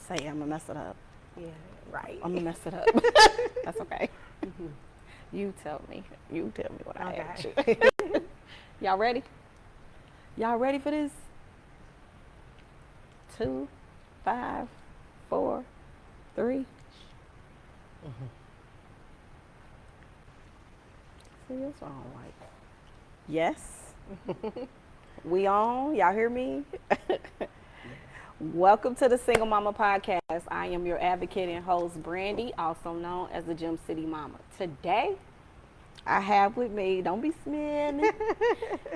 say I'm gonna mess it up. Yeah, right. I'm gonna mess it up. That's okay. You tell me. You tell me what I ask you. Y'all ready? Y'all ready for this? 2, 5, 4, 3. See, that's what I don't like. Yes. We on? Y'all hear me? Welcome to the Single Mama Podcast. I am your advocate and host, Brandy, also known as the Gym City Mama. Today, I have with me, don't be smearing,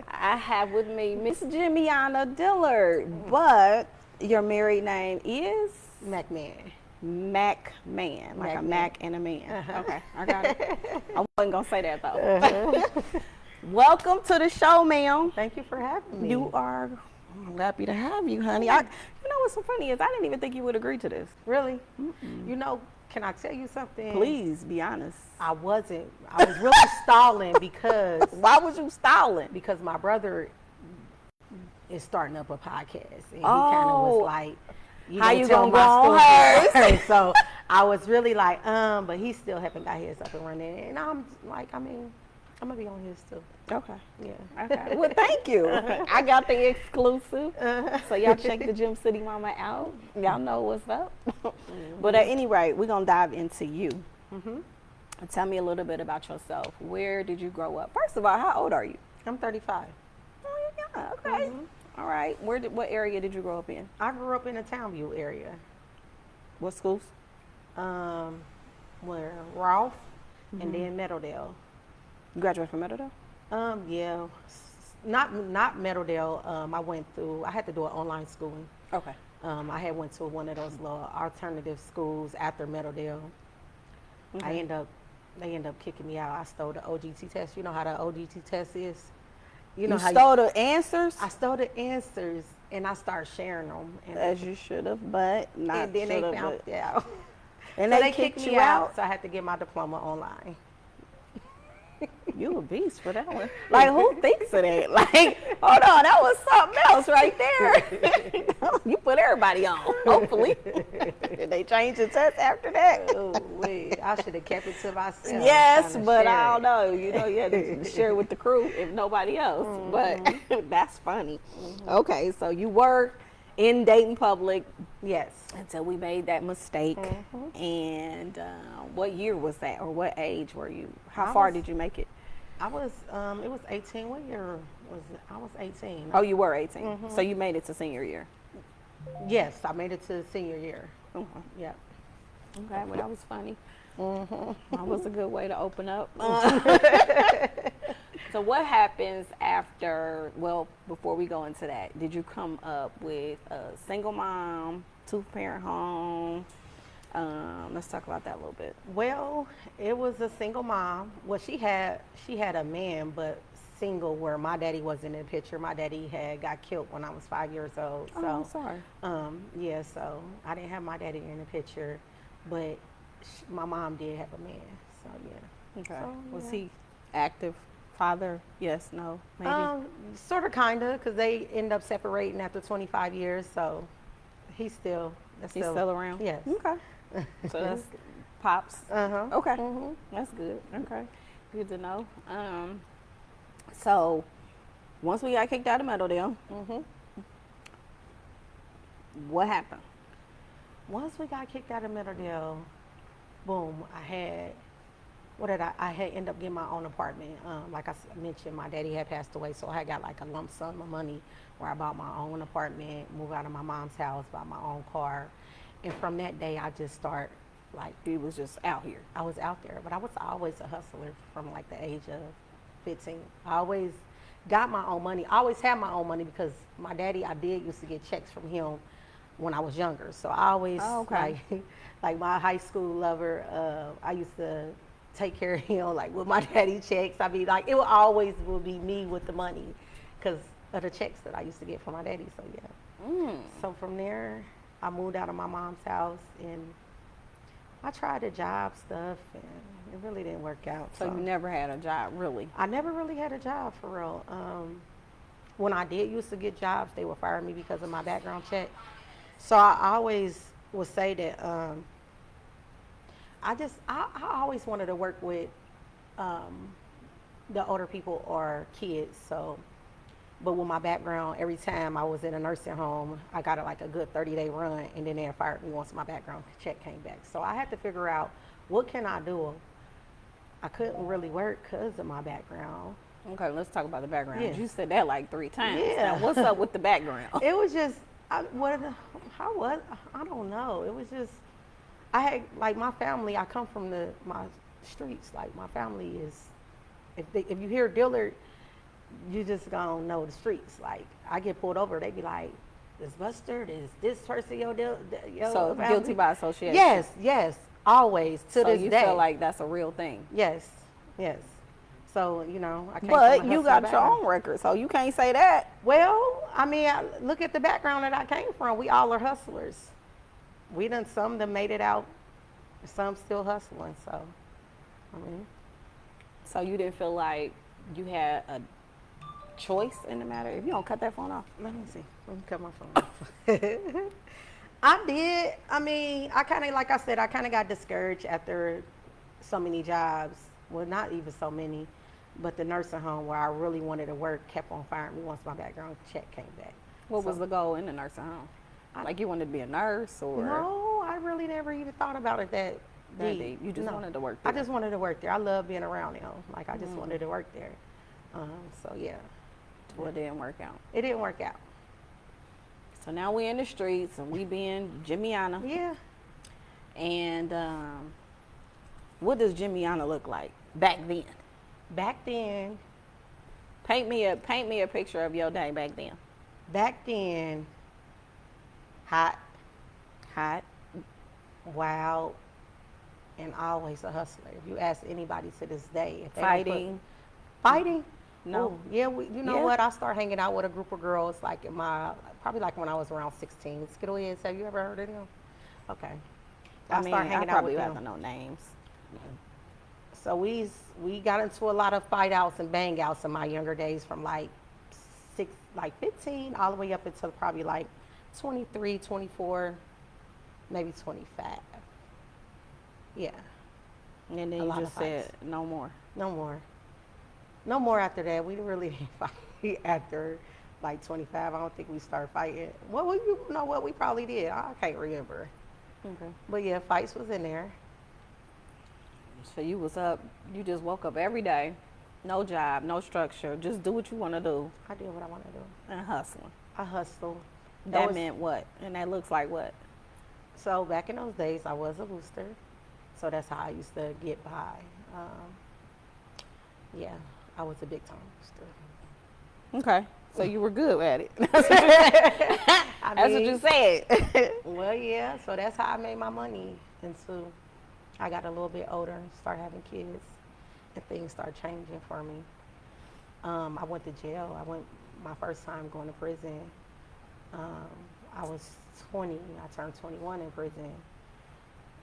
I have with me Miss Jimmiana Dilliard, but your married name is? McMahon. McMahon, like a McMahon. Mac and a man. Okay, I got it. I wasn't going to say that, though. Welcome to the show, ma'am. Thank you for having me. You are happy to have you, honey. You know what's so funny is I didn't even think you would agree to this. Really? You know, can I tell you something? Please be honest. I wasn't. I was really stalling because. Why was you stalling? Because my brother is starting up a podcast, and he kind of was like, "How you gonna go on hers?" So I was really like, but he still haven't got his up and running, and I'm like, I'm gonna be on his too. Okay. Yeah. Okay. Well, thank you. I got the exclusive. So y'all check the Gym City Mama out. Y'all know what's up. But at any rate, we're going to dive into you. Tell me a little bit about yourself. Where did you grow up? First of all, how old are you? I'm 35. Oh, yeah. Okay. All right. What area did you grow up in? I grew up in the Townview area. What schools? Where Rolfe and then Meadowdale. You graduated from Meadowdale? Yeah, not Meadowdale. I had to do an online schooling. Okay. I had went to one of those little alternative schools after Meadowdale. Okay. They end up kicking me out. I stole the OGT test. You know how the OGT test is? You stole the answers? I stole the answers and I started sharing them. As you should have, but not. And then they found out. And so they kicked me out. So I had to get my diploma online. You a beast for that one. Like, who thinks of that? Like, hold on, that was something else right there. You put everybody on, hopefully. Did they change the test after that? Oh, wait. I should have kept it to myself. Yes, but I don't know. You know, you had to share it with the crew if nobody else. But that's funny. Okay, so you were in Dayton Public. Yes. Until we made that mistake. And what year was that, or what age were you? How far did you make it? I was, it was 18. What year was it? I was 18. Oh, you were 18. So you made it to senior year? Yes, I made it to senior year. Yeah. Okay, well, that was funny. That was a good way to open up. So what happens after, before we go into that, did you come up with a single mom, two-parent home? Let's talk about that a little bit. Well, it was a single mom. Well, she had a man, but single, where my daddy wasn't in the picture. My daddy had got killed when I was 5 years old. Oh, I'm sorry. Yeah, so I didn't have my daddy in the picture, but my mom did have a man. So yeah. Okay. So, Was he active? Father? Yes, no, maybe? Sort of, kind of, because they end up separating after 25 years, so he's still around? Yes. Okay. So that's Pops? Okay. That's good. Okay. Good to know. So once we got kicked out of Meadowdale, what happened? Once we got kicked out of Meadowdale, boom, I had ended up getting my own apartment. Like I mentioned, my daddy had passed away, so I got like a lump sum of money where I bought my own apartment, moved out of my mom's house, bought my own car. And from that day, I just started, like, You was just out here. I was out there, but I was always a hustler from like the age of 15. I always got my own money. I always had my own money because my daddy, I did used to get checks from him when I was younger. So I always, like my high school lover, I used to take care of him, like with my daddy checks. I mean, like, it will be me with the money because of the checks that I used to get from my daddy. So yeah. So from there, I moved out of my mom's house and I tried the job stuff and it really didn't work out. So you never had a job, really? I never really had a job, for real. When I did used to get jobs, they would fire me because of my background check. So I always would say that I always wanted to work with the older people or kids. So, but with my background, every time I was in a nursing home, I got like a good 30-day run, and then they fired me once my background check came back. So I had to figure out what can I do. I couldn't really work because of my background. Okay, let's talk about the background. Yeah. You said that like 3 times. Yeah. Now, what's up with the background? It was just, I don't know. It was just, I had, like my family, I come from my streets. Like my family is, if you hear Dilliard, you just gonna know the streets. Like I get pulled over, they be like, "This Buster, this person, your So family?" guilty by association. Yes, always to So this you day. feel like that's a real thing. Yes. So I came But from a you hustler got your background. own record, so you can't say that. Well, I mean, look at the background that I came from. We all are hustlers. Some of them made it out, some still hustling. So, I mean, So you didn't feel like you had a choice in the matter? If you don't cut that phone off. let me see. Let me cut my phone off. I did. I mean, like I said, I kind of got discouraged after so many jobs. Well, not even so many, but the nursing home where I really wanted to work kept on firing me once my background check came back. What was the goal in the nursing home? Like you wanted to be a nurse or? No, I really never even thought about it that deep. You just wanted to work there. I just wanted to work there. I love being around them. Like I just wanted to work there. So yeah. Well, it didn't work out. It didn't work out. So now we in the streets and we being Jimmyana. Yeah. And what does Jimmyana look like back then? Back then, Paint me a picture of your day back then. hot, Hot. wild, and always a hustler. If you ask anybody to this day, if they Fighting. fighting. No. Ooh, yeah, you know Yeah. what? I started hanging out with a group of girls like probably like when I was around 16. Skittleheads, have you ever heard of them? Okay. I mean, started I hanging out probably with have them. to know names. So we got into a lot of fight outs and bang outs in my younger days from like 15 all the way up until probably like 23, 24, maybe 25. Yeah, And then A you lot just of fights. said no more. no more. No more after that. We really didn't fight after like 25. I don't think we started fighting. Well, you know what? We probably did. I can't remember. Okay. But yeah, fights was in there. So you was up, you just woke up every day, no job, no structure, just do what you want to do I did what I want to do. and hustling. I hustled. That meant what? And that looks like what? So back in those days, I was a booster. So that's how I used to get by. Yeah, I was a big time booster. Okay. So you were good at it. I That's what mean, you said. Well, yeah. So that's how I made my money until I got a little bit older and started having kids, and things started changing for me. I went to jail. I went my first time going to prison. I was 20. I turned 21 in prison.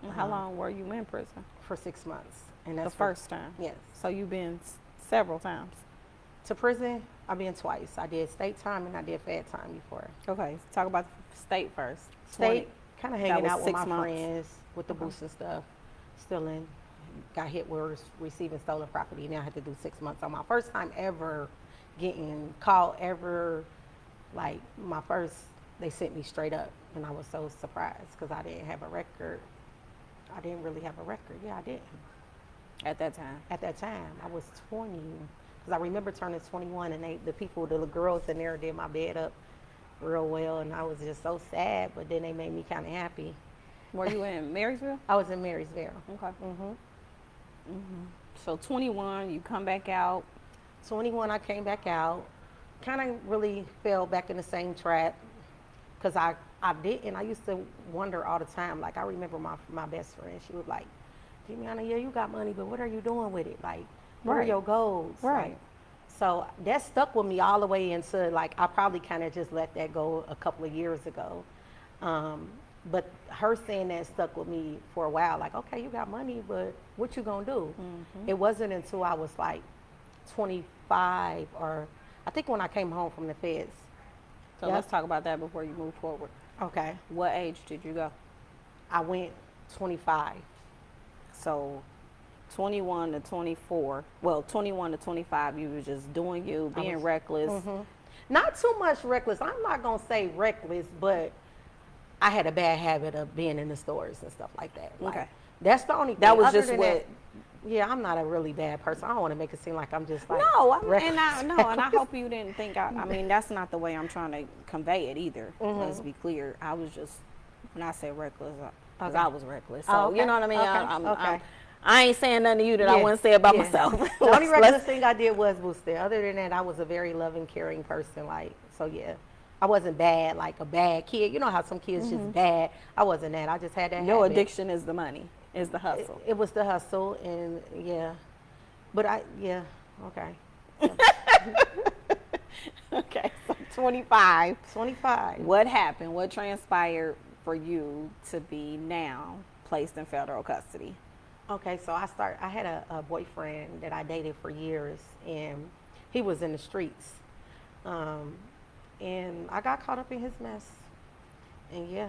And how long were you in prison? For 6 months. And The that's first time. Yes. So you've been several times. To prison, I've been twice. I did state time and I did fed time before. Okay. Talk about the state first. State, kind of hanging was out with 6 my months. friends with the boost and stuff. Stealing. Got hit with receiving stolen property. Now I had to do 6 months. On my first time ever getting caught ever, like my first, they sent me straight up. And I was so surprised because I didn't have a record. I didn't really have a record. Yeah, I didn't. At that time. At that time, I was 20. Because I remember turning 21 and the girls in there did my bed up real well. And I was just so sad, but then they made me kind of happy. Were you in Marysville? I was in Marysville. Okay. hmm So 21, you come back out. 21, I came back out. Kind of really fell back in the same trap. Because I didn't. I used to wonder all the time. Like, I remember my best friend. She was like, Jimmy, yeah, you got money, but what are you doing with it? Like, what are Right. your goals? Right. Like, so that stuck with me all the way into, like, I probably kind of just let that go a couple of years ago. But her saying that stuck with me for a while. Like, okay, you got money, but what you gonna do? Mm-hmm. It wasn't until I was like 25 or I think when I came home from the feds. So Yep. let's talk about that before you move forward. Okay. What age did you go? I went 25. So 21 to 24. Well, 21 to 25, you were just doing you, being reckless. Not too much reckless. I'm not going to say reckless, but I had a bad habit of being in the stores and stuff like that. Like, Okay. that's the only thing. That was Other just than what. that, yeah, I'm not a really bad person. I don't want to make it seem like I'm just like No, reckless. and I hope you didn't think. I mean, that's not the way I'm trying to convey it either. Let's be clear. I was just, when I say reckless, because I was reckless. So okay. you know what I mean. Okay. I ain't saying nothing to you that I wouldn't say about myself. The only reckless thing I did was boosted. Other than that, I was a very loving, caring person. Like, so yeah, I wasn't bad, like a bad kid. You know how some kids just bad. I wasn't that. I just had that. Your habit. addiction is the money, is the hustle. It was the hustle, and yeah, but okay. Okay, so 25. 25. What happened? What transpired for you to be now placed in federal custody? Okay, so I had a boyfriend that I dated for years, and he was in the streets. And I got caught up in his mess. And yeah,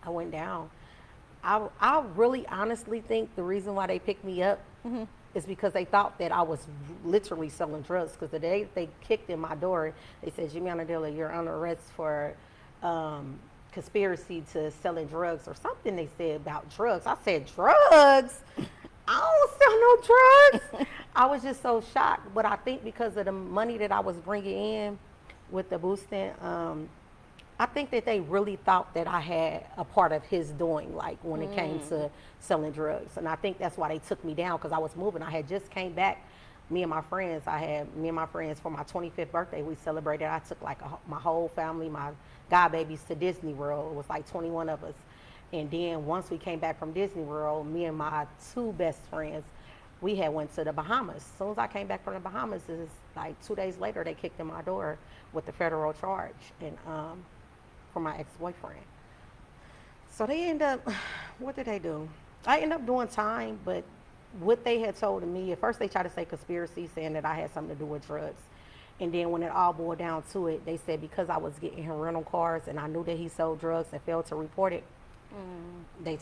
I went down. I really honestly think the reason why they picked me up is because they thought that I was literally selling drugs. Because the day they kicked in my door, they said, Juliana Dilliard, you're under arrest for conspiracy to selling drugs or something. They said about drugs. I said, drugs? I don't sell no drugs. I was just so shocked. But I think because of the money that I was bringing in with the boosting, I think that they really thought that I had a part of his doing, like when it came to selling drugs. And I think that's why they took me down, because I was moving. I had just came back. Me and my friends for my 25th birthday, we celebrated. I took like my whole family, my godbabies to Disney World. It was like 21 of us. And then once we came back from Disney World, me and my two best friends, we had went to the Bahamas. As soon as I came back from the Bahamas, it was like 2 days later, they kicked in my door with the federal charge and for my ex-boyfriend. So they end up, what did they do? I ended up doing time, but what they had told me, at first they tried to say conspiracy, saying that I had something to do with drugs. And then when it all boiled down to it, they said because I was getting him rental cars and I knew that he sold drugs and failed to report it, they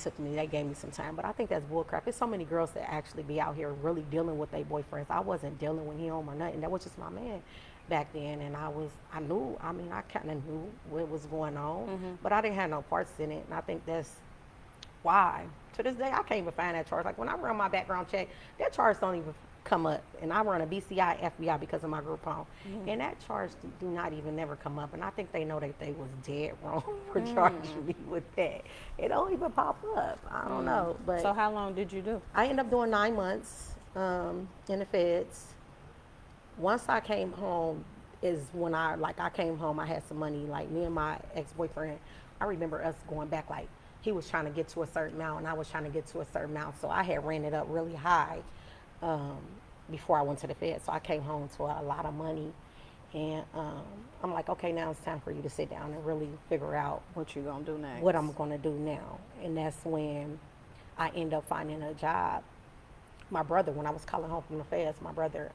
gave me some time. But I think that's bullcrap. There's so many girls that actually be out here really dealing with their boyfriends. I wasn't dealing with him or nothing. That was just my man back then. And I kind of knew what was going on, but I didn't have no parts in it. And I think that's why, to this day, I can't even find that charge. Like when I run my background check, that charge don't even come up. And I run a BCI, FBI because of my group home. And that charge do not even never come up. And I think they know that they was dead wrong for charging me with that. It don't even pop up. I don't know. But So how long did you do? I ended up doing 9 months in the feds. Once I came home is when I came home, I had some money. Like me and my ex-boyfriend, I remember us going back, like he was trying to get to a certain amount and I was trying to get to a certain amount. So I had ran it up really high before I went to the Fed. So I came home to a lot of money. And I'm like, okay, now it's time for you to sit down and really figure out What you gonna do next? what I'm going to do now. And that's when I end up finding a job. My brother, when I was calling home from the Feds, my brother,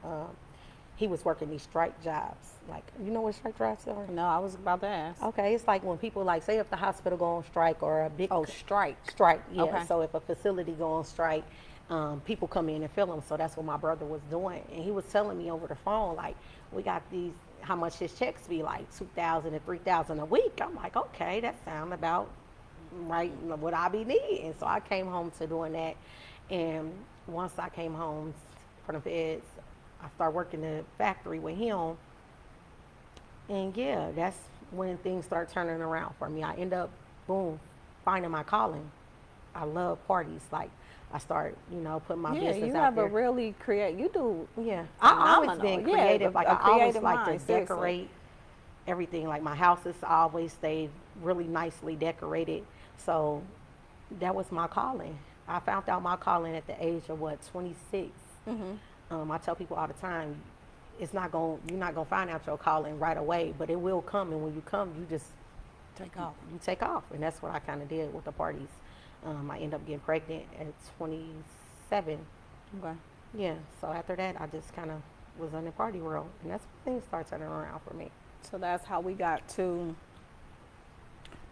he was working these strike jobs. Like, you know what strike jobs are? No, I was about to ask. Okay, it's like when people, like, say if the hospital go on strike or a big... Oh, strike. Strike, yeah. Okay. So if a facility go on strike, people come in and fill them. So that's what my brother was doing. And he was telling me over the phone, like, we got these, how much his checks be, like $2,000 to $3,000 a week. I'm like, okay, that sound about right what I be needing. So I came home to doing that. And once I came home from the Feds, I started working in the factory with him. And yeah, that's when things start turning around for me. I end up, boom, finding my calling. I love parties. Like, I start, putting my business out there. Yeah, you have a really you do. Yeah. I've always been creative. Yeah, like, a I always creative like mind, to seriously. decorate everything. Like, my house has always stayed really nicely decorated. So that was my calling. I found out my calling at the age of, 26. I tell people all the time, you're not gonna find out your calling right away, but it will come. And when you come, you just Take off. You take off, and that's what I kind of did with the parties. I ended up getting pregnant at 27. Okay. Yeah. So after that, I just kind of was in the party world, and that's when things started turning around for me. So that's how we got to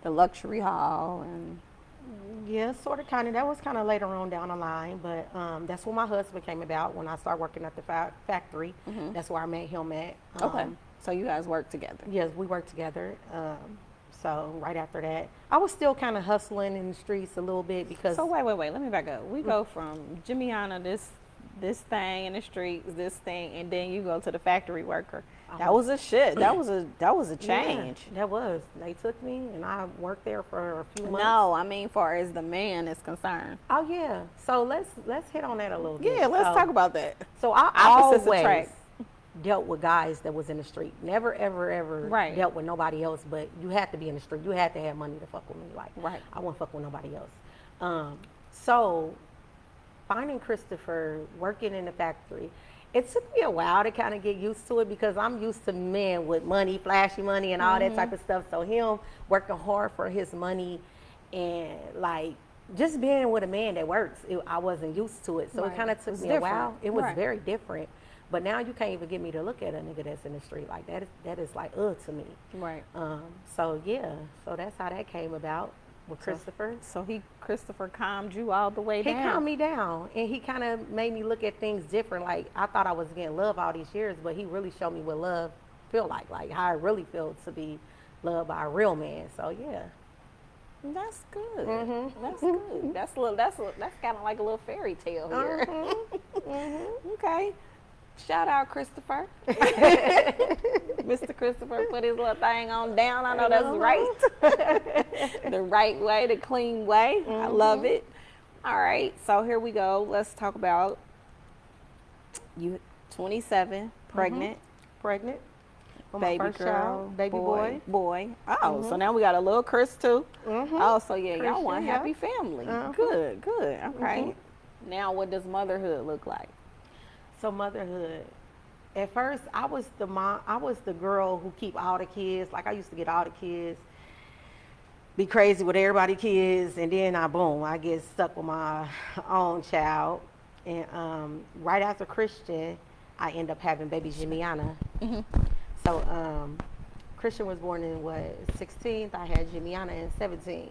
the luxury hall and Yeah, sort of, kind of. That was kind of later on down the line, but that's when my husband came about. When I started working at the factory, that's where I met him at. okay. So you guys work together. Yes, we worked together. So right after that, I was still kind of hustling in the streets a little bit because. So wait. Let me back up. We go from Jimiana, this thing in the streets, this thing, and then you go to the factory worker. That was a shit. That was a change. Yeah, that was. They took me, and I worked there for a few months. No, I mean, far as the man is concerned. Oh yeah. So let's hit on that a little bit. Yeah, let's talk about that. So I Opposites always attract. dealt with guys that was in the street. Never ever Right. dealt with nobody else. But you had to be in the street. You had to have money to fuck with me. Like Right. I wouldn't fuck with nobody else. So finding Christopher working in the factory, it took me a while to kind of get used to it because I'm used to men with money, flashy money, and all that type of stuff. So him working hard for his money and like just being with a man that works, I wasn't used to it. So Right. it kind of took It's me different. a while. It was Right. very different. But now you can't even get me to look at a nigga that's in the street like that. That is like to me. Right. So yeah, so that's how that came about with Christopher. So Christopher calmed you all the way He down. calmed me down, and he kind of made me look at things different. Like I thought I was getting love all these years, but he really showed me what love feel like how I really feel to be loved by a real man. So yeah. That's good. Mm-hmm. That's good. That's kind of like a little fairy tale here. Okay. Shout out Christopher. Mr. Christopher put his little thing on down. I know that's right. The right way, the clean way. I love it. All right. So here we go. Let's talk about you 27, pregnant. Pregnant. With Baby my first girl, child, baby boy. boy. Oh, so now we got a little Chris too. Oh, so yeah, y'all Christian, one yeah. happy family. Good. Okay. Now, what does motherhood look like? So motherhood. At first, I was the mom. I was the girl who keep all the kids. Like I used to get all the kids, be crazy with everybody kids, and then I get stuck with my own child. And right after Christian, I end up having baby Jimiana. So Christian was born in 16th. I had Jimiana in 17.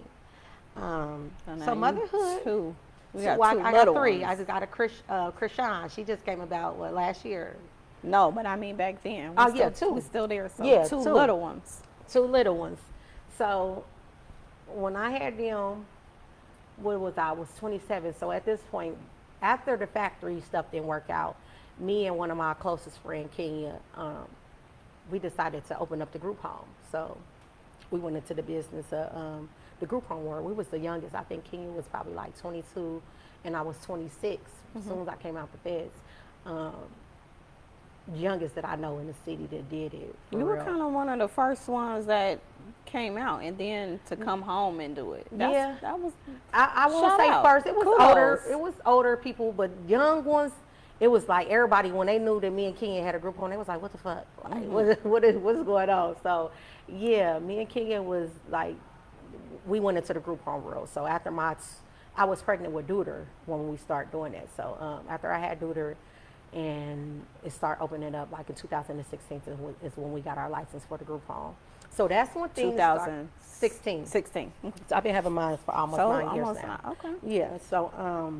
So motherhood. Two. We So, got two I little got three. ones. I just got a Krishan. She just came about last year. No, but I mean back then. Oh, yeah, two. We're still there. So Yeah, two two. little ones. Two little ones. So when I had them, I was 27. So at this point, after the factory stuff didn't work out, me and one of my closest friends, Kenya, we decided to open up the group home. So we went into the business of the group home world. We was the youngest. I think Kenya was probably like 22, and I was 26 as soon as I came out the feds. Youngest that I know in the city that did it. for You were real. kind of one of the first ones that came out, and then to come home and do it. Yeah. That was. I won't Shout say out. first. It was Kudos. older. It was older people, but young ones. It was like everybody when they knew that me and Kenya had a group home, they was like, "What the fuck? Like, what's going on?" So, yeah, me and Kenya was like, we went into the group home world. So after I was pregnant with Duder when we started doing that. So after I had Duder, and it started opening up like in 2016 is when we got our license for the group home. So that's when things started. 16. 16. So I've been having mine for almost So 9 years almost now. okay. Yeah, so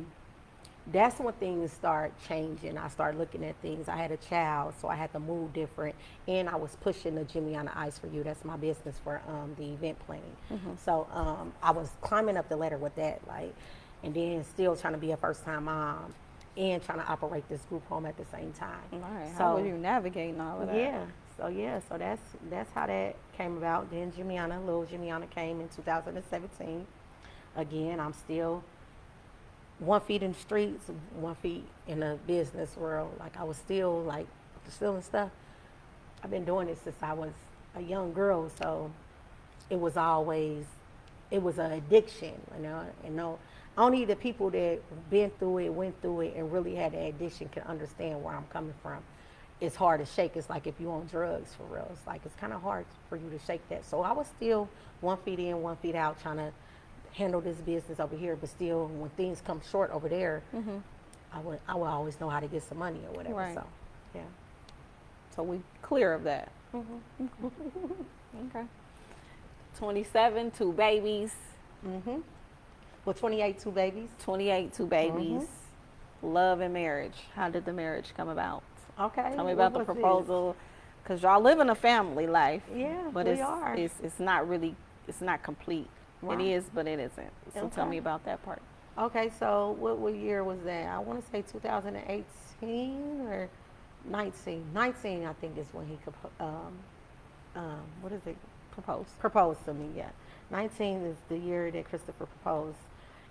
that's when things start changing. I started looking at things. I had a child, so I had to move different. And I was pushing the Jimiana Ice for You. That's my business for the event planning. So I was climbing up the ladder with that, like, and then still trying to be a first-time mom and trying to operate this group home at the same time. All right. So, How were you navigating all of that? Yeah, so that's how that came about. Then little Jimiana came in 2017. Again, I'm still 1 foot in the streets, 1 foot in the business world. Like I was still like stealing stuff. I've been doing it since I was a young girl, so it was an addiction, you know. And no, only the people that went through it, and really had the addiction can understand where I'm coming from. It's hard to shake. It's like if you're on drugs for real. It's like it's kind of hard for you to shake that. So I was still 1 foot in, 1 foot out, trying to handle this business over here. But still, when things come short over there, I would always know how to get some money or whatever. Right. So, yeah. So we clear of that. Okay. 27, 2 babies. Mm-hmm. Well, 28, 2 babies. 28, 2 babies. Love and marriage. How did the marriage come about? Okay. Tell me about the proposal. Because y'all live in a family life. Yeah, but we are. It's not really, it's not complete. Right. It is, but it isn't. So tell me about that part. Okay, so what year was that? I want to say 2018 or 19. 19, I think, is when he what is it? Proposed to me, yeah. 19 is the year that Christopher proposed.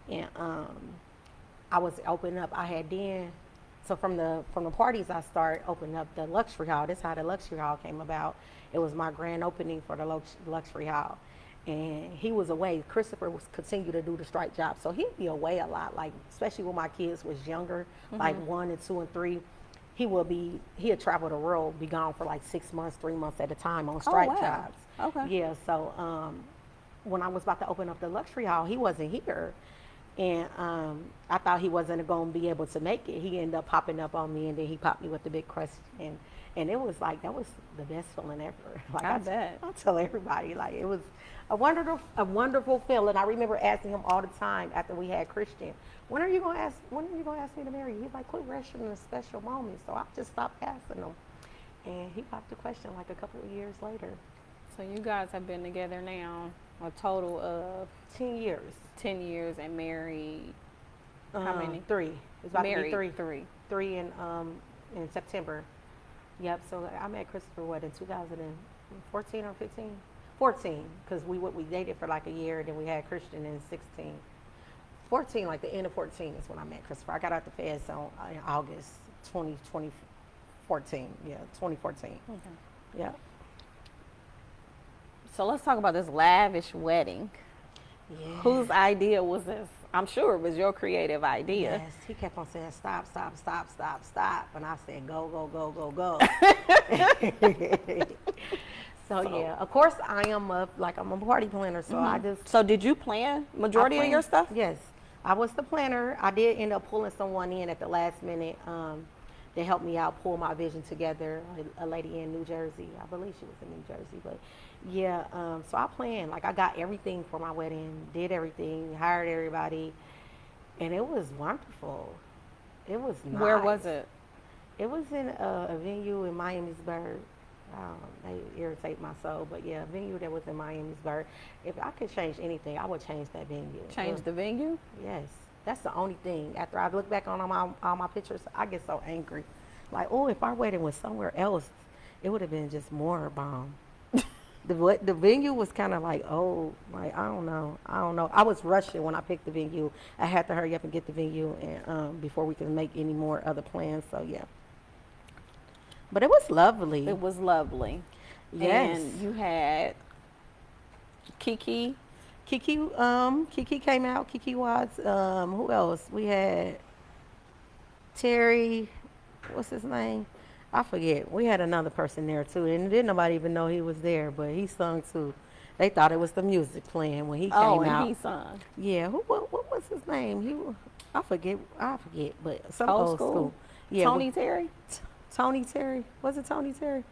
And I was opening up. I had then, so from the parties, I started opening up the luxury hall. This is how the luxury hall came about. It was my grand opening for the luxury hall. And he was away. Christopher was continue to do the strike job. So he'd be away a lot, like, especially when my kids was younger, like 1 and 2 and 3. He'd travel the world, be gone for like 6 months, 3 months at a time on strike jobs. Okay. Yeah, so when I was about to open up the luxury hall, he wasn't here. And I thought he wasn't going to be able to make it. He ended up popping up on me, and then he popped me with the big question. And it was like, that was the best feeling ever. Like I bet. I tell everybody, like, it was a wonderful feeling. I remember asking him all the time after we had Christian, when are you going to ask me to marry you? He's like, quit rushing the special moment. So I just stopped asking him. And he popped the question like a couple of years later. So you guys have been together now a total of 10 years. 10 years and married. How many? 3. It's about married, to be 3. 3. 3 in September. Yep. So I met Christopher in 2014 or 15? 14, because we dated for like a year, then we had Christian in 16. 14, like the end of 14 is when I met Christopher. I got out the feds in August 2014. Yeah, 2014. Okay. Yeah. So let's talk about this lavish wedding. Yeah. Whose idea was this? I'm sure it was your creative idea. Yes, he kept on saying stop, stop, stop, stop, stop, and I said go, go, go, go, go. So yeah, of course I'm a party planner, so I just. So did you plan majority of your stuff? Yes, I was the planner. I did end up pulling someone in at the last minute to help me out, pull my vision together. A lady in New Jersey, I believe she was in New Jersey, but yeah. So I planned, like I got everything for my wedding, did everything, hired everybody, and it was wonderful. It was nice. Where was it? It was in a venue in Miamisburg. They irritate my soul, but yeah, a venue that was in Miamisburg. If I could change anything, I would change that venue. Change the venue? Yes, that's the only thing. After I look back on all my pictures, I get so angry. Like, oh, if our wedding was somewhere else, it would have been just more bomb. The venue was kind of like, oh, like I don't know. I was rushing when I picked the venue. I had to hurry up and get the venue and before we could make any more other plans. So yeah. But it was lovely. It was lovely. Yes. And you had Kiki. Kiki came out. Kiki Watts. Who else? We had Terry. What's his name? I forget. We had another person there too, and didn't nobody even know he was there, but he sung too. They thought it was the music playing when he came out. Oh, and he sung. Yeah. What was his name? I forget. But some old school. Yeah. Tony Terry. Tony Terry? Was it Tony Terry?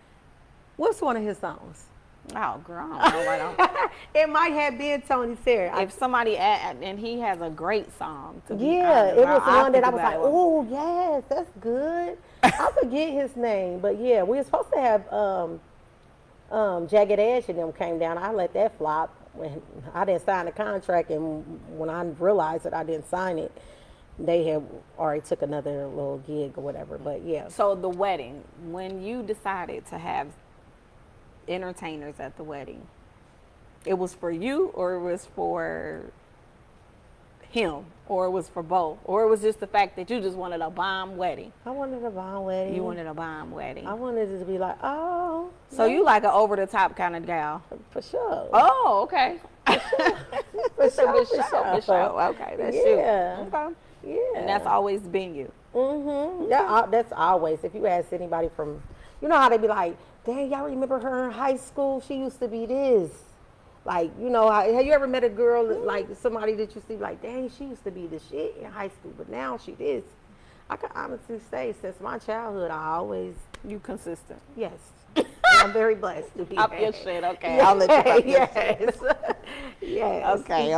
What's one of his songs? Oh, girl, I don't know right now. It might have been Tony Terry. If somebody and he has a great song. To be honest, it was one that I was like, it. oh yes, that's good. I forget his name, but yeah, we were supposed to have Jagged Edge and them came down. I let that flop when I didn't sign the contract, and when I realized that I didn't sign it, they had already took another little gig or whatever, but yeah. So the wedding, when you decided to have entertainers at the wedding, it was for you or it was for him or it was for both? Or it was just the fact that you just wanted a bomb wedding? I wanted a bomb wedding. You wanted a bomb wedding. I wanted it to be like, oh. So you like an over-the-top kind of gal? For sure. Oh, okay. For sure. Okay, that's you. Yeah. Okay. Yeah. And that's always been you. Mm-hmm. Yeah, that's always. If you ask anybody from, you know how they be like, dang, y'all remember her in high school? She used to be this. Like, you know, have you ever met a girl, like somebody that you see like, dang, she used to be the shit in high school, but now she this. I can honestly say, since my childhood, I always. You consistent. Yes. I'm very blessed to be Pop married. your shit, okay. I'll let you pop your shit. Yes. Yes. Okay.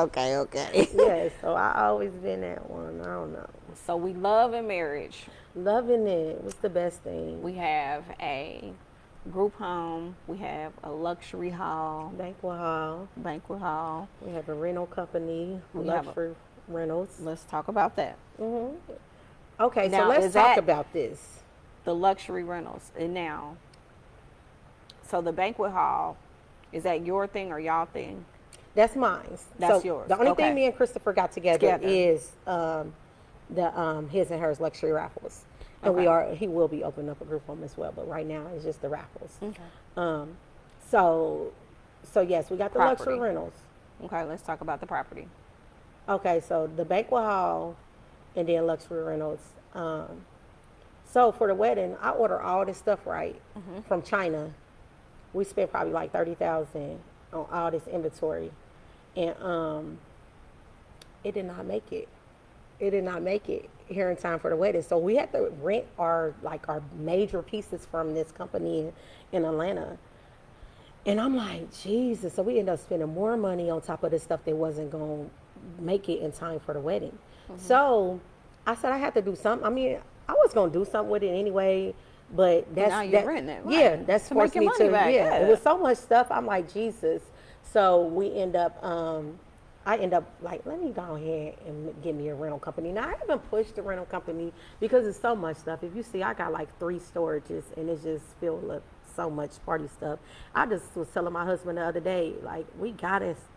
Yes. So I always been that one. I don't know. So we love in marriage. Loving it. What's the best thing? We have a group home. We have a luxury hall, Banquet hall. We have a rental company, We have luxury rentals. Let's talk about that. Okay, so Now, let's is talk that- about this. The luxury rentals. And now, so the banquet hall, is that your thing or y'all thing? That's mine. That's So yours. The only Okay. thing me and Christopher got together is the his and hers luxury raffles, and Okay. he will be opening up a group home as well. But right now it's just the raffles. Okay. So yes, we got the luxury Property. rentals. Okay, let's talk about the property. Okay, so the banquet hall, and then luxury rentals. So for the wedding, I order all this stuff from China. We spent probably like $30,000 on all this inventory, and it did not make it. It did not make it here in time for the wedding. So we had to rent our major pieces from this company in Atlanta. And I'm like, Jesus. So we ended up spending more money on top of this stuff that wasn't going to make it in time for the wedding. So I said I had to do something. I mean, I was going to do something with it anyway, but now you're renting it, right. Yeah, that's To make forced your me money to. back, yeah. It was so much stuff. I'm like, Jesus. So we end up, I end up like, let me go ahead and get me a rental company. Now I haven't pushed the rental company because it's so much stuff. If you see, I got like 3 storages and it's just filled up so much party stuff. I just was telling my husband the other day, like,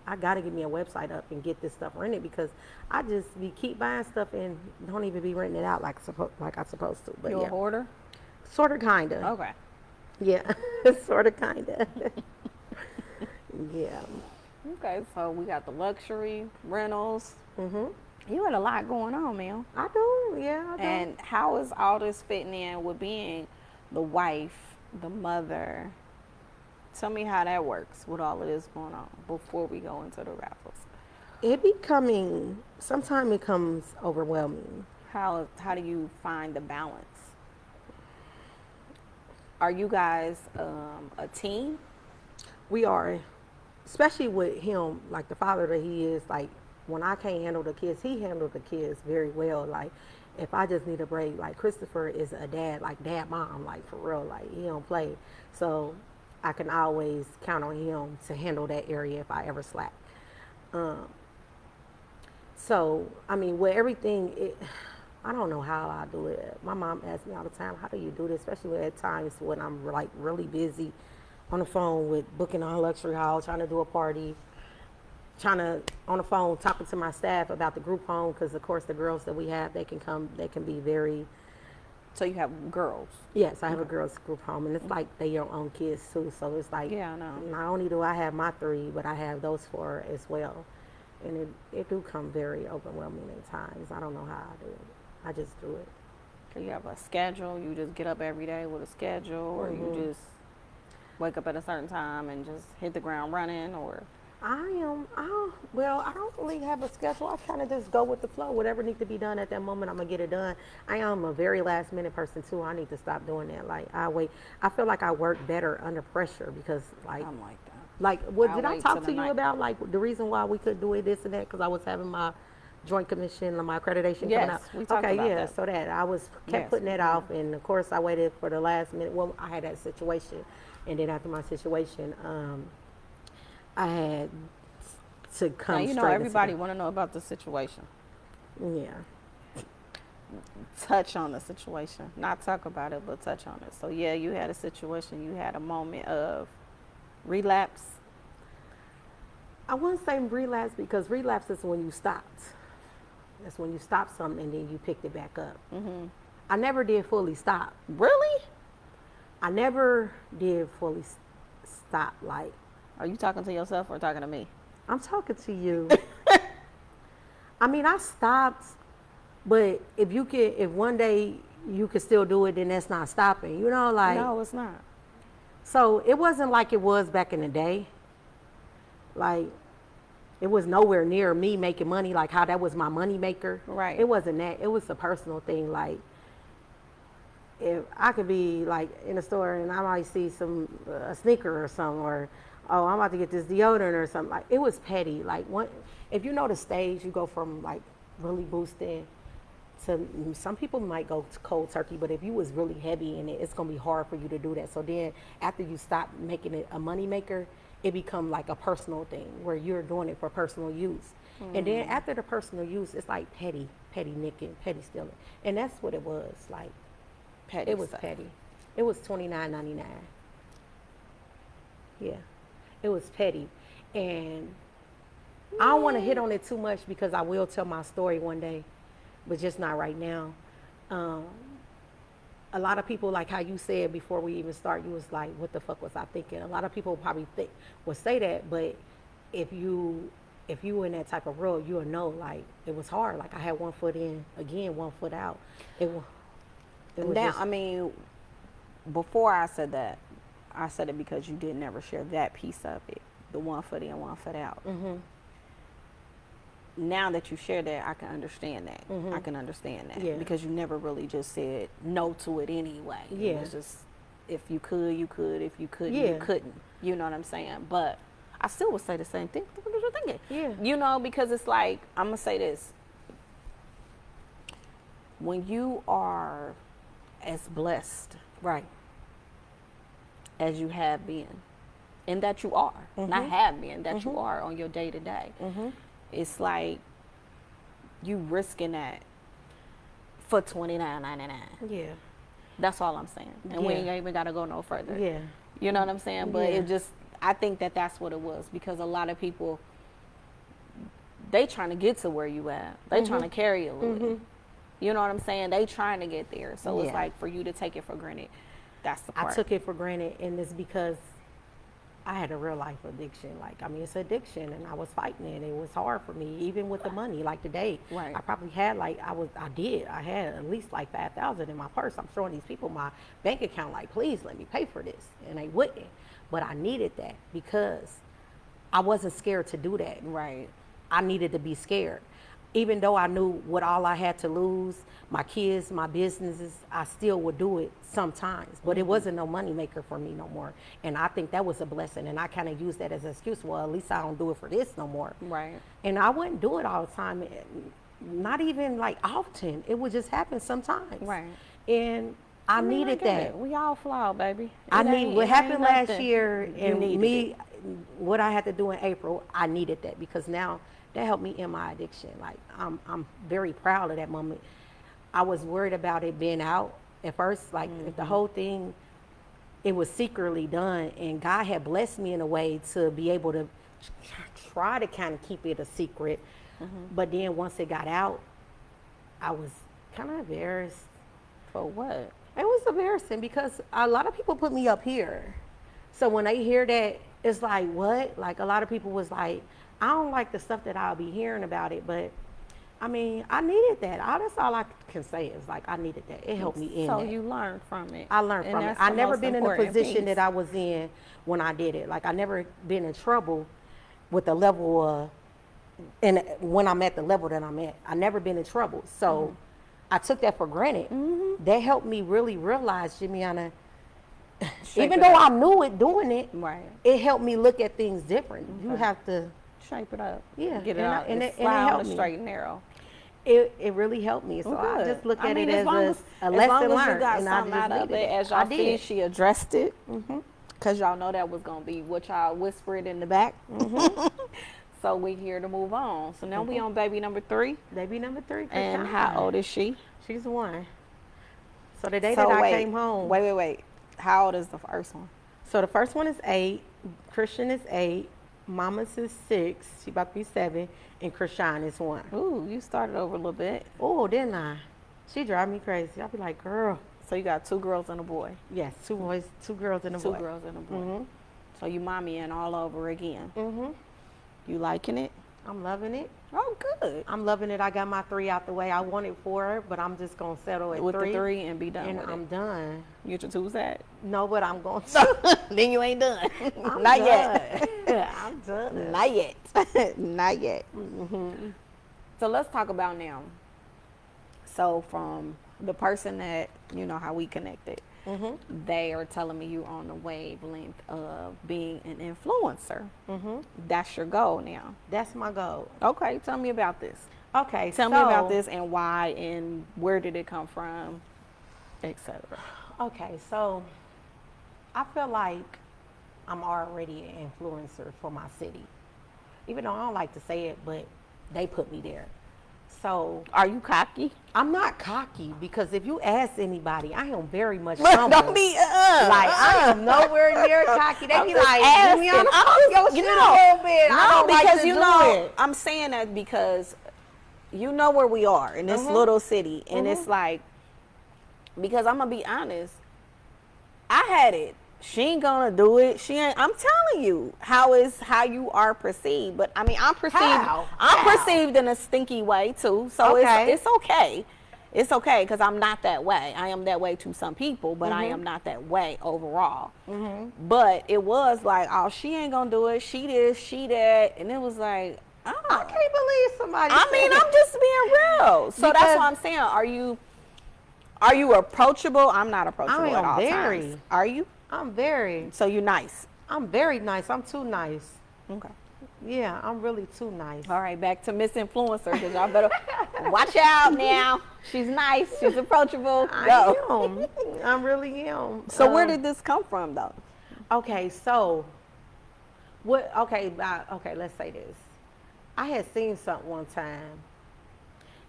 I gotta get me a website up and get this stuff rented because I just keep buying stuff and don't even be renting it out like I supposed to. But You a hoarder? sort of, kinda. Okay. Yeah, sort of, kinda. Yeah. Okay, so we got the luxury rentals. Mhm. You had a lot going on, man. I do. Yeah. I do. And how is all this fitting in with being the wife, the mother? Tell me how that works with all of this going on before we go into the raffles. Sometimes it comes overwhelming. How do you find the balance? Are you guys a team? We are, especially with him, like the father that he is. Like when I can't handle the kids, he handled the kids very well. Like if I just need a break, like Christopher is a dad, like dad mom, like for real, like he don't play. So I can always count on him to handle that area if I ever slack. So I mean, with everything, I don't know how I do it. My mom asks me all the time, how do you do this? Especially at times when I'm like really busy on the phone with booking a luxury hall, trying to do a party, on the phone talking to my staff about the group home, because of course the girls that we have, they can be very. So you have girls? Yes, I have a girls group home, and it's like they your own kids too. So it's like, Yeah, I know. not only do I have my 3, but I have those 4 as well, and it do come very overwhelming at times. I don't know how I do it. I just do it. So you have a schedule? You just get up every day with a schedule, or you just wake up at a certain time and just hit the ground running, or? I don't really have a schedule. I kind of just go with the flow. Whatever needs to be done at that moment, I'm going to get it done. I am a very last minute person too. I need to stop doing that. Like I wait. I feel like I work better under pressure because like. I'm like that. Like, what I'll did I wait talk till to the you night. about? Like the reason why we could do it, this and that, because I was having my joint commission and my accreditation coming Yes, out. we talked about yeah. that. So that I kept Yes, putting we that did. off, and of course I waited for the last minute. Well, I had that situation, and then after my situation, I had to come. Now, you know, straight everybody into want to know about the situation. yeah. Touch on the situation. Not talk about it, but touch on it. So, yeah, you had a situation. You had a moment of relapse. I wouldn't say relapse because relapse is when you stopped. That's when you stopped something and then you picked it back up. Mm-hmm. I never did fully stop. Really? I never did fully stop. Like, Are you talking to yourself or talking to me? I'm talking to you. I mean, I stopped, but if one day you could still do it, then that's not stopping. You know, like. No, it's not. So it wasn't like it was back in the day. Like, it was nowhere near me making money, like how that was my money maker. Right. It wasn't that. It was a personal thing. Like, if I could be like in a store and I might see a sneaker or something, or oh, I'm about to get this deodorant or something. Like, it was petty. Like, if you know the stage, you go from like really boosted to, some people might go to cold turkey, but if you was really heavy in it, it's gonna be hard for you to do that. So then after you stop making it a money maker, it become like a personal thing where you're doing it for personal use. And then after the personal use, it's like petty nicking, petty stealing. And that's what it was. Like, Petty it was stuff. petty. It was $29.99. Yeah, it was petty. And I don't want to hit on it too much because I will tell my story one day, but just not right now. A lot of people, like how you said before we even start, you was like, what the fuck was I thinking? A lot of people probably would say that, but if you were in that type of world, you'll know, like, it was hard. Like, I had 1 foot in, again, 1 foot out. It was Now, just, I mean, before I said that, I said it because you did never share that piece of it, the 1 foot in, 1 foot out. Now that you share that, I can understand that. I can understand that. Yeah. Because you never really just said no to it anyway. Yeah. It was just, if you could, you could. If you couldn't, Yeah. you couldn't. You know what I'm saying? But I still would say the same thing. What was you thinking? Yeah. You know, because it's like, I'm going to say this. When you are as blessed right. as you have been, and that you are, not have been, that you are on your day to day, it's like you risking that for $29.99. Yeah. That's all I'm saying. And we Yeah. ain't even got to go no further. Yeah. You know what I'm saying? But Yeah. it just, I think that that's what it was, because a lot of people, they trying to get to where you at. They trying to carry a little. You know what I'm saying? They trying to get there. So it's Yeah. like, for you to take it for granted, that's the part. I took it for granted, and it's because I had a real life addiction. Like, I mean, it's addiction, and I was fighting it. It was hard for me, even with the money. Like today, Right. I probably had I had at least like 5,000 in my purse. I'm showing these people my bank account, like, please let me pay for this, and they wouldn't. But I needed that because I wasn't scared to do that. Right. I needed to be scared. Even though I knew what all I had to lose, my kids, my businesses, I still would do it sometimes. But it wasn't no money maker for me no more. And I think that was a blessing. And I kind of used that as an excuse. Well, at least I don't do it for this no more. Right. And I wouldn't do it all the time. Not even like often. It would just happen sometimes. Right. And I mean, needed I get that. it. We all flawed, baby. I need what happened last nothing. year, and needed me, what I had to do in April. I needed that because now that helped me in my addiction. Like, I'm very proud of that moment. I was worried about it being out at first, like if the whole thing, it was secretly done, and God had blessed me in a way to be able to try to kind of keep it a secret. But then once it got out, I was kind of embarrassed. For what? It was embarrassing because a lot of people put me up here. So when they hear that, it's like, what? Like, a lot of people was like, I don't like the stuff that I'll be hearing about it, but I mean, I needed that. That's all I can say is, like, I needed that. It helped me in So that. you learned from it. I learned And from it. that's I the never most been in the important position piece. that I was in when I did it. Like, I never been in trouble with the level of, and when I'm at the level that I'm at, I never been in trouble. So I took that for granted. That helped me really realize, Jimiana, even though I knew it doing it, Right. it helped me look at things different. You have to, Shape it up. Yeah, Get it and I- out. and Just it- and it slide on helped the me. straight and narrow. it really helped me. So Well, I good. just look I at mean, it as long as a as lesson long as learned. you got and I something just out of needed it, as I y'all did. see, she addressed it. Because y'all know that was going to be what y'all whispered in the back. So we here to move on. So now we on baby number 3. Baby number 3. And how old is she? She's 1. So the day So that I wait, came home. Wait. How old is the first one? So the first one is 8. Christian is 8. Mama's is 6. She about to be 7. And Krishan is 1. Ooh, you started over a little bit. Oh, didn't I? She drive me crazy. I'll be like, girl. So you got 2 girls and a boy. Yes, 2 boys, 2 girls and a 2 boy. girls and a boy. Mhm. So you mommy in all over again. Mhm. You liking it? I'm loving it. Oh, good. I'm loving it. I got my 3 out the way. I wanted 4, but I'm just gonna settle at With 3. the 3 and be done and with I'm it. done. You get your tools at? No, but I'm going to. Then you ain't done. I'm Not done. yet. I'm done. Not yet. Not yet. So let's talk about now. So from the person that, you know, how we connected, they are telling me you're on the wavelength of being an influencer. That's your goal now. That's my goal. Okay, tell me about this. Okay, Tell me about this and why and where did it come from, etc. Okay, so I feel like I'm already an influencer for my city. Even though I don't like to say it, but they put me there. So Are you cocky? I'm not cocky because if you ask anybody, I am very much humble. Don't be like I am nowhere near cocky. They I'm be just like, asking. "Give me on the I'm phone, just- your shit a little bit." I don't like because to you do know, it. I'm saying that because you know where we are in this little city, and it's like, because I'm gonna be honest, I had it. She ain't gonna do it. She ain't. I'm telling you how you are perceived. But I mean, I'm perceived. How? I'm perceived in a stinky way too. So Okay. it's okay. It's okay because I'm not that way. I am that way to some people, but I am not that way overall. But it was like, oh, she ain't gonna do it. She this, she that, and it was like, oh, I can't believe somebody. I mean, said I'm just being real. So that's Because- what I'm saying. Are you approachable? I'm not approachable I at am all very. times. Are you? I'm very nice. I'm very nice. I'm too nice. Okay. Yeah, I'm really too nice. All right, back to Miss Influencer, because y'all better watch out now. She's nice. She's approachable. Go. I really am. So where did this come from, though? Okay, so what? Okay, let's say this. I had seen something one time,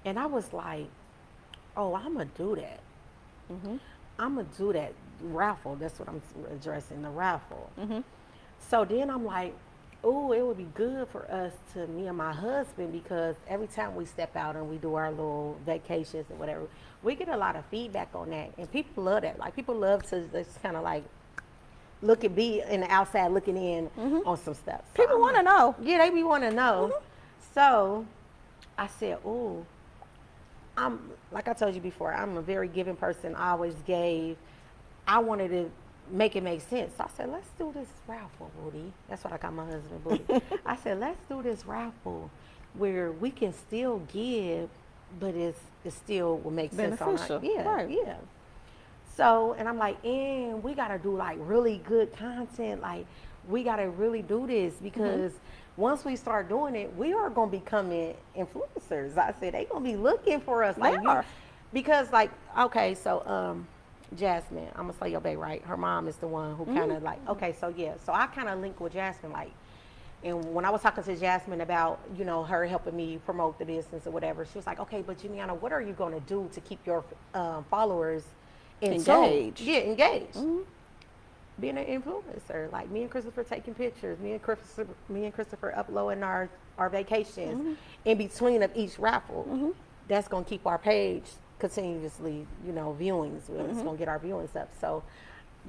and I was like, "Oh, I'm gonna do that. I'm gonna do that raffle." That's what I'm addressing, the raffle. So then I'm like, "Oh, it would be good for us to me and my husband because every time we step out and we do our little vacations or whatever, we get a lot of feedback on that, and people love that. Like people love to just kind of like." Be in the outside looking in on some stuff. So People want to know. Yeah, they be want to know. So I said, "Ooh, I'm like I told you before. I'm a very giving person. I always gave. I wanted to make it make sense. So I said, let's do this raffle, Booty. That's what I call my husband, Booty. I said, let's do this raffle where we can still give, but it still will make sense on Beneficial. our, yeah. So, and I'm like, and we got to do like really good content. Like, we got to really do this because once we start doing it, we are going to be becoming influencers. I said, they going to be looking for us. Like, because like, okay, so, Jasmine, I'm going to say your baby, right? Her mom is the one who kind of like, okay, so yeah. So I kind of link with Jasmine, like, and when I was talking to Jasmine about, you know, her helping me promote the business or whatever, she was like, okay, but Juliana, what are you going to do to keep your followers engaged? Yeah, engaged. Being an influencer, like me and Christopher taking pictures, me and Christopher uploading our vacations in between of each raffle. That's going to keep our page continuously, you know, viewings. It's going to get our viewings up. So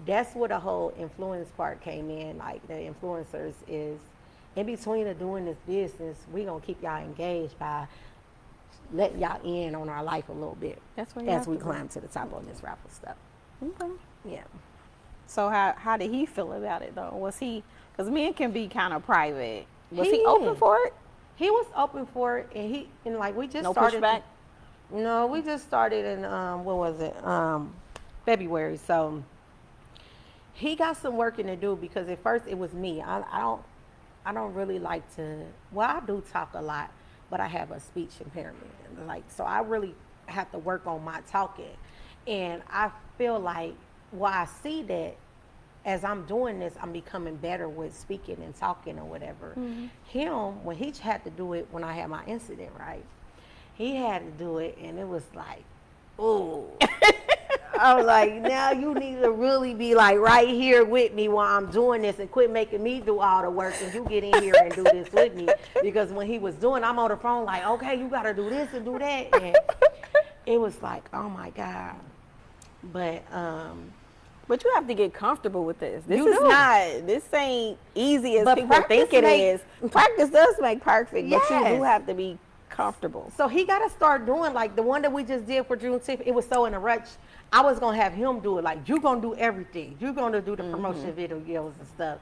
that's where the whole influence part came in. Like the influencers is in between of doing this business, we going to keep y'all engaged by letting y'all in on our life a little bit. That's what as we climb to the top on this raffle stuff. Okay. Yeah. So how did he feel about it though? Was he, because men can be kind of private. Was he He open is. for it? He was open for it, and like we just No started. pushback? No, we just started in what was it? February. So he got some working to do because at first it was me. I don't really like to. Well, I do talk a lot, but I have a speech impairment. Like, so I really have to work on my talking, and I feel like, well, I see that as I'm doing this, I'm becoming better with speaking and talking or whatever. Him, when he had to do it when I had my incident, right? He had to do it, and it was like, ooh. I was like, now you need to really be like right here with me while I'm doing this and quit making me do all the work and you get in here and do this with me. Because when he was doing, I'm on the phone like, okay, you got to do this and do that. And it was like, oh my God. But you have to get comfortable with this. This ain't easy as But people think it is. Practice does make perfect, Yes. but you do have to be comfortable. So he got to start doing like the one that we just did for Juneteenth. It was so in a rush. I was going to have him do it. Like, you're going to do everything. You're going to do the promotion videos and stuff.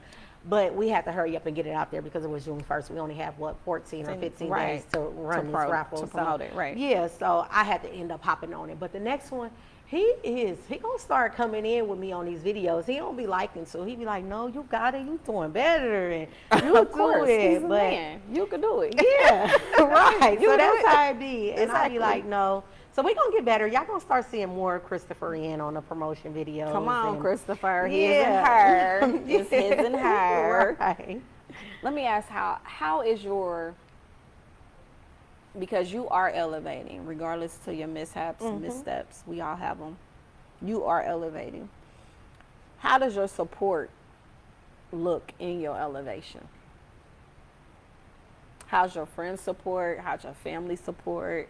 But we had to hurry up and get it out there because it was June 1st. We only have, 14 or 15 days to run this raffle. To promote it, right. Yeah, so I had to end up hopping on it. But the next one, he gonna start coming in with me on these videos. He don't be liking, so he be like, no, you got it, you doing better, and you Of course, do it. he's a man. You can do it. Yeah, right. You so do that's it. how it be. And I Exactly. be like, no. So we gonna get better. Y'all gonna start seeing more Christopher in on the promotion videos. Come on, and, Christopher. His yeah. and her. It's his and her. Right. Let me ask, how is your, because you are elevating, regardless to your mishaps, missteps, we all have them. You are elevating. How does your support look in your elevation? How's your friend support? How's your family support?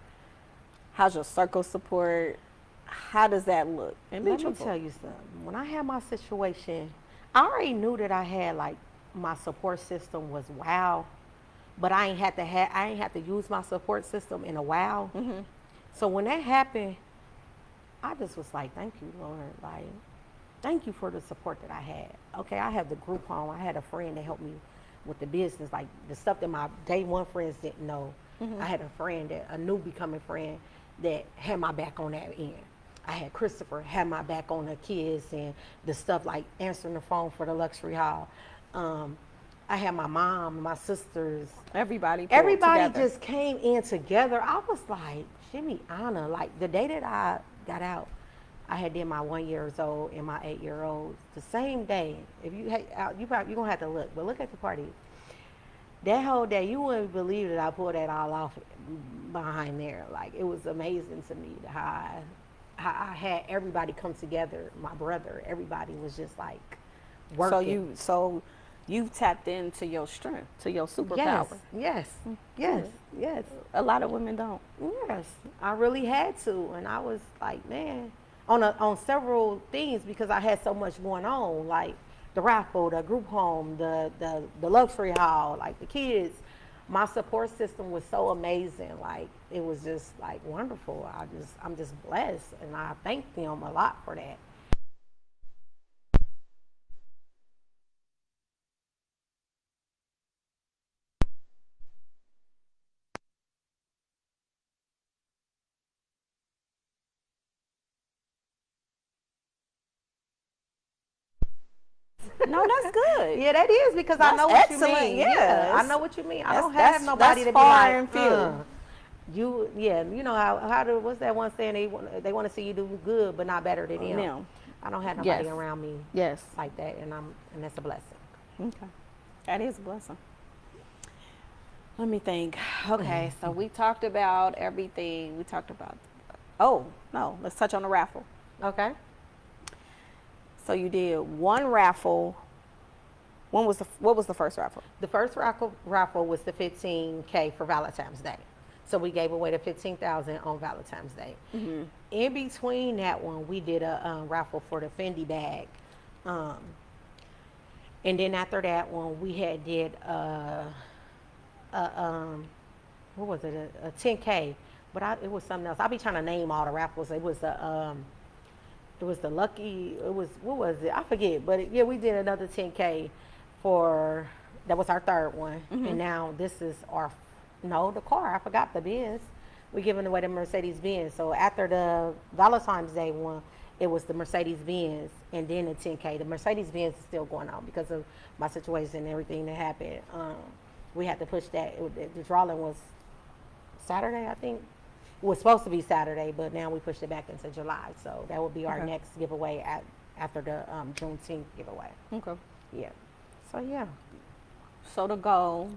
How's your circle support? How does that look? And Let me tell you something. When I had my situation, I already knew that I had like my support system was wow, but I ain't had to use my support system in a while. So when that happened, I just was like, thank you, Lord. Like, thank you for the support that I had. Okay, I have the group home. I had a friend that helped me with the business, like the stuff that my day one friends didn't know. I had a friend, a new becoming friend, that had my back on that end. I had Christopher had my back on the kids and the stuff like answering the phone for the luxury hall. I had my mom, my sisters. Everybody Everybody together. just came in together. I was like, Jimmy Anna, like the day that I got out, I had did my 1 years old and my 8-year-old the same day. If you you're gonna have to look, but look at the party. That whole day, you wouldn't believe that I pulled that all off behind there. Like, it was amazing to me how I had everybody come together. My brother, everybody was just like working. So you've tapped into your strength, to your superpower. Yes. A lot of women don't. Yes, I really had to, and I was like, man, on several things because I had so much going on, like the raffle, the group home, the luxury hall, like the kids. My support system was so amazing. Like, it was just like wonderful. I'm just blessed, and I thank them a lot for that. No, that's good. Yeah, that is because I That's know what you excellent, mean. yes. I know what you mean. I don't That's- have nobody that's to be far like, and few. you know how what's that one saying? They want to see you do good, but not better than them. Them. I don't have nobody Yes. around me Yes. like that, and that's a blessing. Okay. That is a blessing. Let me think. Okay, so we talked about everything. We talked about, oh, no, let's touch on the raffle. Okay. So you did one raffle. What was the first raffle? The first raffle was the 15K for Valentine's Day. So we gave away the 15,000 on Valentine's Day. In between that one, we did a raffle for the Fendi bag. And then after that one, we had did what was it? A 10K, but it was something else. I'll be trying to name all the raffles. It was the lucky. It was, what was it? I forget. But yeah, we did another 10K for, that was our third one. And now this is the car. I forgot the Benz. We're giving away the Mercedes Benz. So after the Valentine's Day one, it was the Mercedes Benz and then the 10K. The Mercedes Benz is still going on because of my situation and everything that happened. We had to push that. The drawing was Saturday, I think. It was supposed to be Saturday, but now we pushed it back into July. So that will be our next giveaway after the Juneteenth giveaway. Okay. Yeah. So yeah. So the goal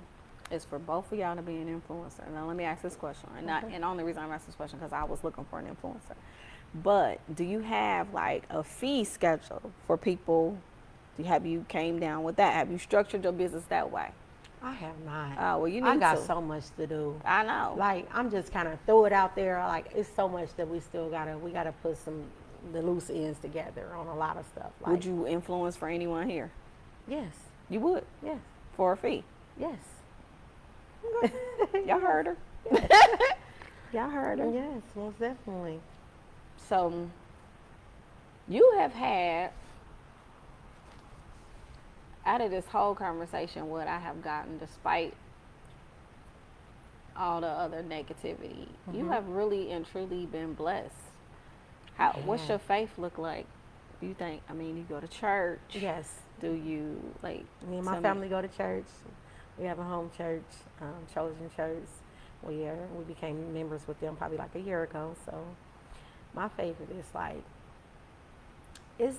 is for both of y'all to be an influencer. Now let me ask this question, and the only reason I'm asking this question because I was looking for an influencer. But do you have like a fee schedule for people? Have you came down with that? Have you structured your business that way? I have not. Oh, well, you need I got to. so much to do. I know. Like, I'm just kind of throw it out there. Like, it's so much that we gotta put the loose ends together on a lot of stuff. Like, Would you influence for anyone here? Yes. You would, Yes. for a fee. Yes. Y'all heard her. Y'all heard her. Yes, most definitely. So you have had out of this whole conversation, what I have gotten, despite all the other negativity, you have really and truly been blessed. What's your faith look like? Do you think? I mean, you go to church. Yes. Do you like? Me and my family go to church. We have a home church, chosen church. We became members with them probably like a year ago. So my faith is like it's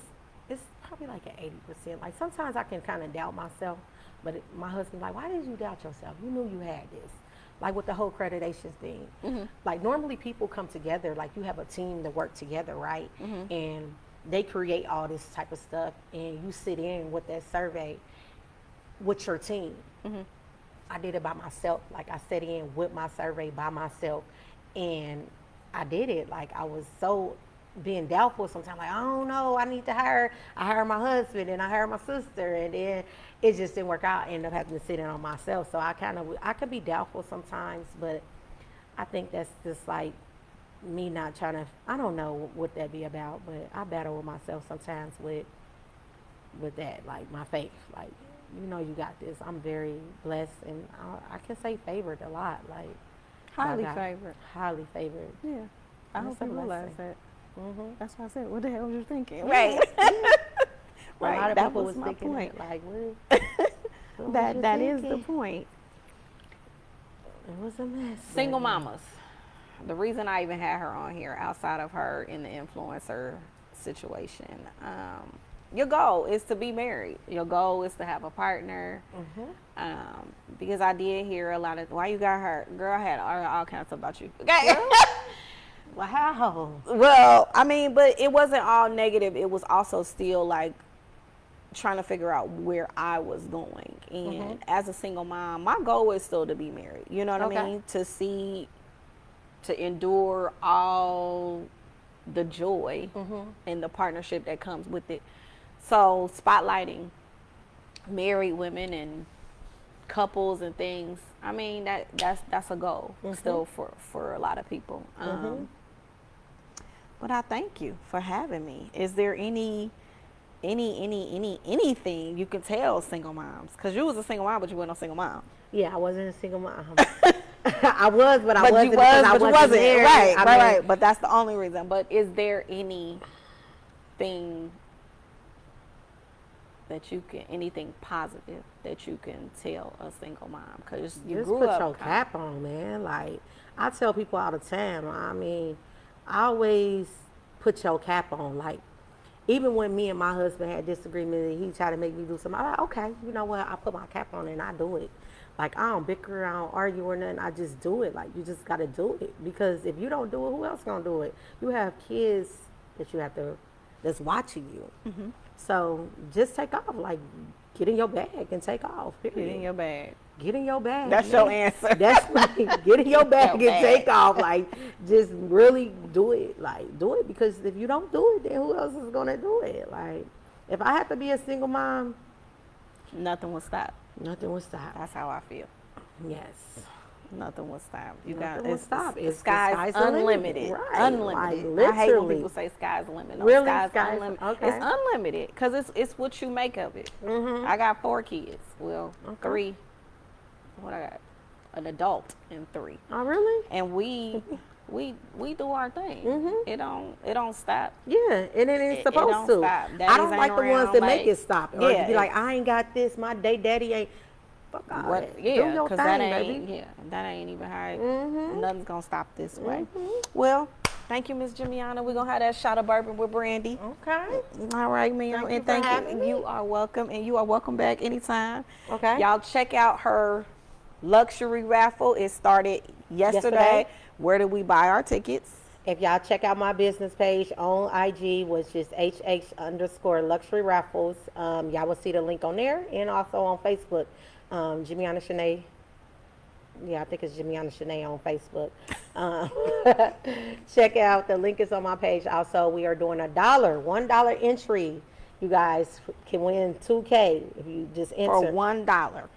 probably like an 80%. Like sometimes I can kind of doubt myself, but my husband's like, "Why did you doubt yourself? You knew you had this." Like with the whole accreditation thing. Like normally people come together, like you have a team to work together, right? And they create all this type of stuff, and you sit in with that survey with your team. I did it by myself. Like I sat in with my survey by myself, and I did it. Like I was so being doubtful sometimes. Like I don't know. I need to hire. I hired my husband and I hired my sister, and then it just didn't work out. I ended up having to sit in on myself. So I could be doubtful sometimes, but I think that's just like me not trying to. I don't know what that be about, but I battle with myself sometimes with that. Like my faith. Like you got this. I'm very blessed, and I can say favored a lot. Like Highly favored. Highly favored. Yeah. I hope you realize that. That's why I said, what the hell was you thinking? Right. Right. A lot of that people was my thinking point. Like, what that is the point. It was a mess. Single mamas. The reason I even had her on here, outside of her in the influencer situation, your goal is to be married. Your goal is to have a partner. Because I did hear a lot of, why you got her? Girl, I had all kinds of stuff about you. Okay. Wow. Well, I mean, but it wasn't all negative. It was also still like trying to figure out where I was going. And as a single mom, my goal is still to be married. You know what I mean? To endure all the joy and the partnership that comes with it. So spotlighting married women and couples and things, I mean, that's a goal still for a lot of people. But I thank you for having me. Is there anything you can tell single moms? Because you was a single mom, but you weren't a single mom. Yeah, I wasn't a single mom. I was, but I wasn't. I wasn't married. Right. But that's the only reason. But is there anything anything positive that you can tell a single mom? Because you just grew put up. Your cap on, man. Like I tell people all the time. I mean, I always put your cap on. Like even when me and my husband had disagreement and he tried to make me do something, I'm like, okay, you know what? I put my cap on and I do it. Like I don't bicker, I don't argue or nothing. I just do it. Like you just got to do it, because if you don't do it, who else gonna do it? You have kids that you have to that's watching you. So just take off. Like get in your bag and take off. Period. Get in your bag. Get in your bag. That's your answer. That's like get in your bag and take off. Like just really do it. Like do it, because if you don't do it, then who else is gonna do it? Like if I had to be a single mom, nothing will stop. Nothing will stop. That's how I feel. Yes. Nothing will stop. Nothing will stop. The sky's unlimited. Right. Unlimited. Like, I hate when literally. people say sky's the limit. No, Really? sky's Sky's unlimited. okay. It's unlimited because it's what you make of it. I got 4 kids. Well, 3. What I got? An adult and 3. Oh, really? And we do our thing. It don't stop. Yeah, and it ain't supposed to. Stop. I don't like the ones that make it stop. Or Yeah, be like, I ain't got this. My daddy ain't. Fuck all that. Do your thing, that baby. that ain't even how nothing's gonna stop this way. Well, thank you, Miss Jimiana. We're gonna have that shot of bourbon with Brandy. Okay. All right, ma'am. And thank you. You are welcome, and you are welcome back anytime. Okay. Y'all check out her luxury raffle. It started yesterday. Where do we buy our tickets? If y'all check out my business page on IG, which is HH_luxury raffles, y'all will see the link on there, and also on Facebook, Jimiana Shanea. Yeah, I think it's Jimiana Shanea on Facebook. Check out, the link is on my page. Also, we are doing $1 entry. You guys can win $2K if you just enter. For $1.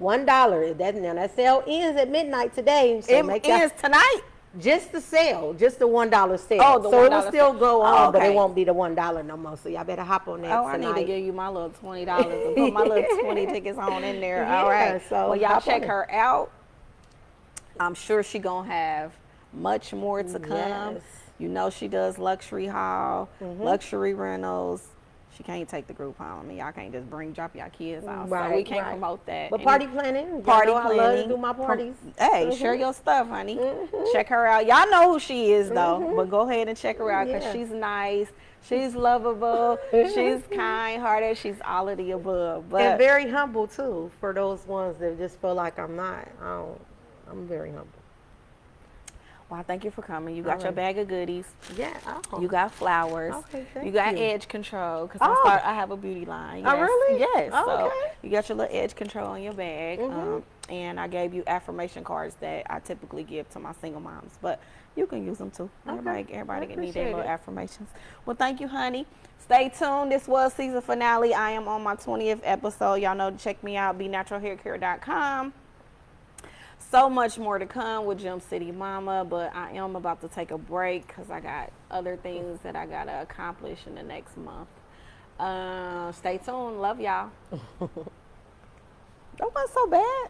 $1. Now that sale ends at midnight today. So it ends tonight. Just the sale, just the $1 sale. Oh, the so it $1 will still go on, Oh, but it okay. won't be the $1 no more. So y'all better hop on that Oh, I tonight. need to give you my little $20 and put my little 20 tickets on in there. All Yeah, right. so Well, y'all hop on check it. her out. I'm sure she gonna have much more to come. Yes. You know she does luxury haul, luxury rentals. She can't take the group home. I mean, y'all can't just drop y'all kids out. So we can't promote that. But And party planning, party I love planning. to do my parties. Hey, share your stuff, honey. Check her out. Y'all know who she is, though. But go ahead and check her out because Yeah. she's nice. She's lovable. She's kind-hearted. She's all of the above. But And very humble too. For those ones that just feel like I'm not, I'm very humble. well, thank you for coming. You got your right. bag of goodies. Yeah. You got flowers. Okay, thank you got you. edge control because Oh. I have a beauty line. Oh, Yes. really? Yes. Oh, So okay. you got your little edge control in your bag. And I gave you affirmation cards that I typically give to my single moms, but you can use them too. Everybody can need their little appreciate it. affirmations. Well, thank you, honey. Stay tuned. This was season finale. I am on my 20th episode. Y'all know to check me out, benaturalhaircare.com. So much more to come with Gym City Mama, but I am about to take a break because I got other things that I got to accomplish in the next month. Stay tuned. Love y'all. That wasn't so bad.